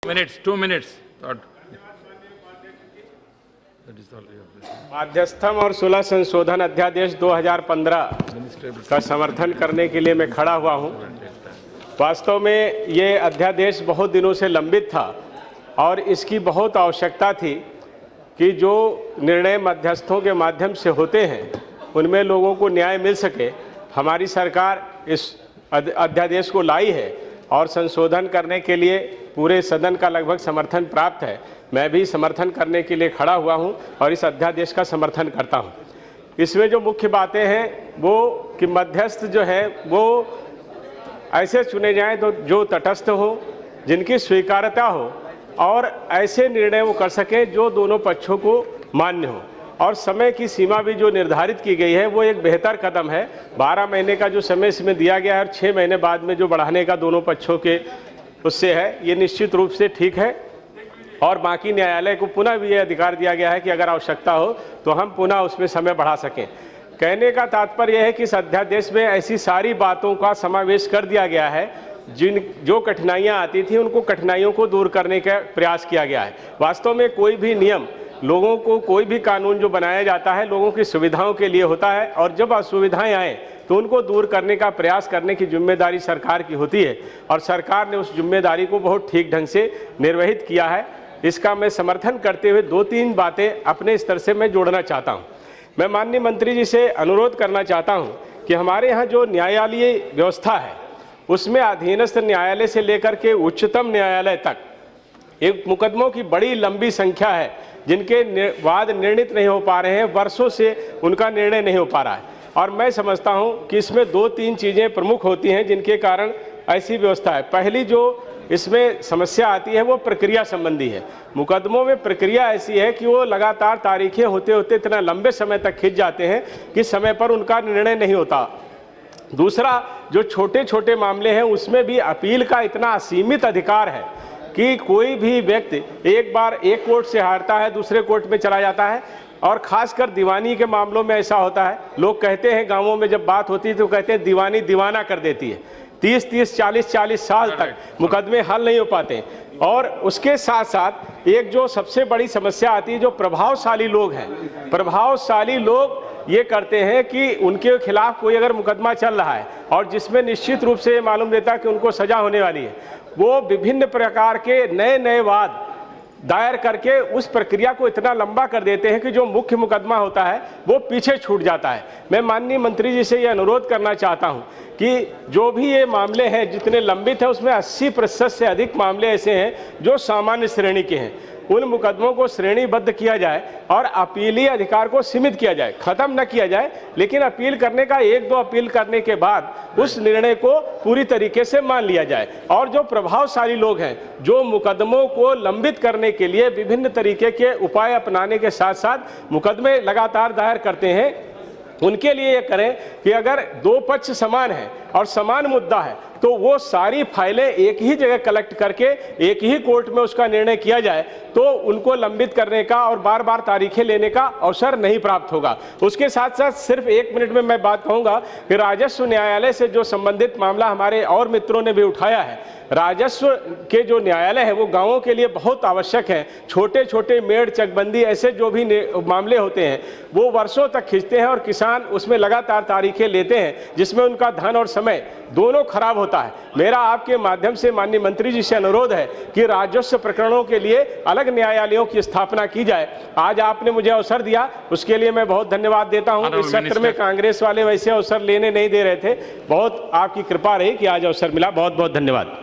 2 minutes. माध्यस्थम और सुलह संशोधन अध्यादेश 2015 का समर्थन करने के लिए मैं खड़ा हुआ हूं। वास्तव में ये अध्यादेश बहुत दिनों से लंबित था और इसकी बहुत आवश्यकता थी कि जो निर्णय मध्यस्थों के माध्यम से होते हैं उनमें लोगों को न्याय मिल सके। हमारी सरकार इस अध्यादेश को लाई है और संशोधन करने के लिए पूरे सदन का लगभग समर्थन प्राप्त है। मैं भी समर्थन करने के लिए खड़ा हुआ हूं और इस अध्यादेश का समर्थन करता हूं। इसमें जो मुख्य बातें हैं वो कि मध्यस्थ जो है वो ऐसे चुने जाएं तो जो तटस्थ हो, जिनकी स्वीकार्यता हो और ऐसे निर्णय वो कर सकें जो दोनों पक्षों को मान्य हो। और समय की सीमा भी जो निर्धारित की गई है वो एक बेहतर कदम है। 12 महीने का जो समय इसमें दिया गया है और 6 महीने बाद में जो बढ़ाने का दोनों पक्षों के उससे है, ये निश्चित रूप से ठीक है। और बाकी न्यायालय को पुनः भी ये अधिकार दिया गया है कि अगर आवश्यकता हो तो हम पुनः उसमें समय बढ़ा सकें। कहने का तात्पर्य यह है कि इस अध्यादेश में ऐसी सारी बातों का समावेश कर दिया गया है जो कठिनाइयाँ आती थी, उनको कठिनाइयों को दूर करने का प्रयास किया गया है। वास्तव में कोई भी नियम लोगों को, कोई भी कानून जो बनाया जाता है लोगों की सुविधाओं के लिए होता है और जब असुविधाएं आए तो उनको दूर करने का प्रयास करने की जिम्मेदारी सरकार की होती है और सरकार ने उस जिम्मेदारी को बहुत ठीक ढंग से निर्वहित किया है। इसका मैं समर्थन करते हुए 2-3 बातें अपने स्तर से मैं जोड़ना चाहता हूँ। मैं माननीय मंत्री जी से अनुरोध करना चाहता हूँ कि हमारे यहाँ जो न्यायालयीय व्यवस्था है उसमें अधीनस्थ न्यायालय से लेकर के उच्चतम न्यायालय तक एक मुकदमों की बड़ी लंबी संख्या है जिनके वाद निर्णित नहीं हो पा रहे हैं, वर्षों से उनका निर्णय नहीं हो पा रहा है। और मैं समझता हूं कि इसमें 2-3 चीज़ें प्रमुख होती हैं जिनके कारण ऐसी व्यवस्था है। पहली जो इसमें समस्या आती है वो प्रक्रिया संबंधी है। मुकदमों में प्रक्रिया ऐसी है कि वो लगातार तारीखें होते होते इतना लंबे समय तक खिंच जाते हैं कि समय पर उनका निर्णय नहीं होता। दूसरा, जो छोटे छोटे मामले हैं उसमें भी अपील का इतना असीमित अधिकार है कि कोई भी व्यक्ति एक बार एक कोर्ट से हारता है, दूसरे कोर्ट में चला जाता है। और खासकर दीवानी के मामलों में ऐसा होता है, लोग कहते हैं गांवों में जब बात होती है तो कहते हैं दीवानी दीवाना कर देती है। 30-30, 40-40 साल तक मुकदमे हल नहीं हो पाते। और उसके साथ साथ एक जो सबसे बड़ी समस्या आती है, जो प्रभावशाली लोग हैं, प्रभावशाली लोग ये करते हैं कि उनके खिलाफ कोई अगर मुकदमा चल रहा है और जिसमें निश्चित रूप से ये मालूम देता है कि उनको सजा होने वाली है, वो विभिन्न प्रकार के नए वाद दायर करके उस प्रक्रिया को इतना लंबा कर देते हैं कि जो मुख्य मुकदमा होता है वो पीछे छूट जाता है। मैं माननीय मंत्री जी से ये अनुरोध करना चाहता हूं कि जो भी ये मामले हैं जितने लंबित हैं उसमें 80% से अधिक मामले ऐसे हैं जो सामान्य श्रेणी के हैं। उन मुकदमों को श्रेणीबद्ध किया जाए और अपीली अधिकार को सीमित किया जाए, खत्म न किया जाए, लेकिन अपील करने का 1-2 अपील करने के बाद उस निर्णय को पूरी तरीके से मान लिया जाए। और जो प्रभावशाली लोग हैं जो मुकदमों को लंबित करने के लिए विभिन्न तरीके के उपाय अपनाने के साथ साथ मुकदमे लगातार दायर करते हैं, उनके लिए ये करें कि अगर 2 पक्ष समान हैं और समान मुद्दा है तो वो सारी फाइलें एक ही जगह कलेक्ट करके एक ही कोर्ट में उसका निर्णय किया जाए तो उनको लंबित करने का और बार बार तारीखें लेने का अवसर नहीं प्राप्त होगा। उसके साथ साथ सिर्फ 1 मिनट में मैं बात कहूँगा कि राजस्व न्यायालय से जो संबंधित मामला हमारे और मित्रों ने भी उठाया है, राजस्व के जो न्यायालय है वो गाँवों के लिए बहुत आवश्यक है। छोटे छोटे मेड़ चकबंदी ऐसे जो भी मामले होते हैं वो वर्षों तक खींचते हैं और किसान उसमें लगातार तारीखें लेते हैं जिसमें उनका धन और समय दोनों खराब होता है। मेरा आपके माध्यम से माननीय मंत्री जी से अनुरोध है कि राजस्व प्रकरणों के लिए अलग न्यायालयों की स्थापना की जाए। आज आपने मुझे अवसर दिया, उसके लिए मैं बहुत धन्यवाद देता हूं। इस सत्र में कांग्रेस वाले वैसे अवसर लेने नहीं दे रहे थे, बहुत आपकी कृपा रही कि आज अवसर मिला। बहुत बहुत धन्यवाद।